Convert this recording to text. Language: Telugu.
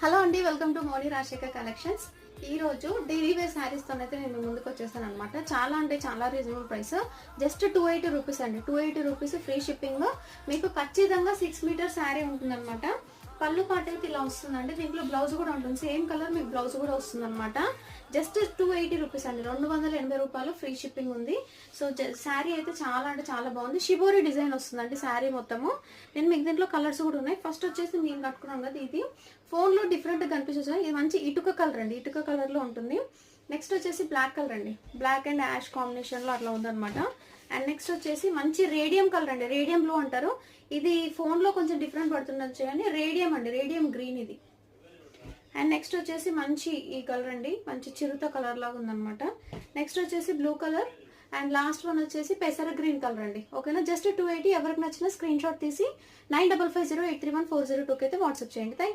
హలో అండి, welcome to Moni Rajasekhar collections. ఈ రోజు డైలీ వేర్ శారీస్ తోనైతే నేను ముందుకు వచ్చేసాను అనమాట. చాలా అంటే చాలా రీజనబుల్ ప్రైస్, జస్ట్ 280 రూపీస్ అండి. 280 రూపీస్ ఫ్రీ షిప్పింగ్. మీకు ఖచ్చితంగా 6 మీటర్ శారీ ఉంటుంది అనమాట. పళ్ళు పాట అయితే ఇలా వస్తుందండి. దీంట్లో బ్లౌజ్ కూడా ఉంటుంది, సేమ్ కలర్ మీకు బ్లౌజ్ కూడా వస్తుంది అనమాట. జస్ట్ 280 రూపీస్ అండి, 280 రూపాయలు ఫ్రీ షిప్పింగ్ ఉంది. సో శారీ అయితే చాలా అంటే చాలా బాగుంది. షిబోరి డిజైన్ వస్తుందండి శారీ మొత్తము. నేను మీకు దీంట్లో కలర్స్ కూడా ఉన్నాయి. ఫస్ట్ వచ్చేసి నేను కట్టుకున్నాను కదా, ఇది ఫోన్లో డిఫరెంట్గా కనిపిస్తుంది. ఇది మంచి ఇటుక కలర్ అండి, ఇటుక కలర్లో ఉంటుంది. నెక్స్ట్ వచ్చేసి బ్లాక్ కలర్ అండి, బ్లాక్ అండ్ యాష్ కాంబినేషన్లో అట్లా ఉందన్నమాట. అండ్ నెక్స్ట్ వచ్చేసి మంచి రేడియం కలర్ అండి, రేడియం బ్లూ అంటారు. ఇది ఫోన్లో కొంచెం డిఫరెంట్ పడుతుండొచ్చు కానీ రేడియం అండి, రేడియం గ్రీన్ ఇది. అండ్ నెక్స్ట్ వచ్చేసి మంచి ఈ కలర్ అండి, మంచి చిరుత కలర్ లాగా ఉందన్నమాట. నెక్స్ట్ వచ్చేసి blue colour. And last one వచ్చేసి పెసర గ్రీన్ కలర్ అండి. ఓకేనా, జస్ట్ 280. ఎవరికి నచ్చిన స్క్రీన్ షాట్ తీసి 9550831402 అయితే వాట్సాప్ చేయండి. Thank you.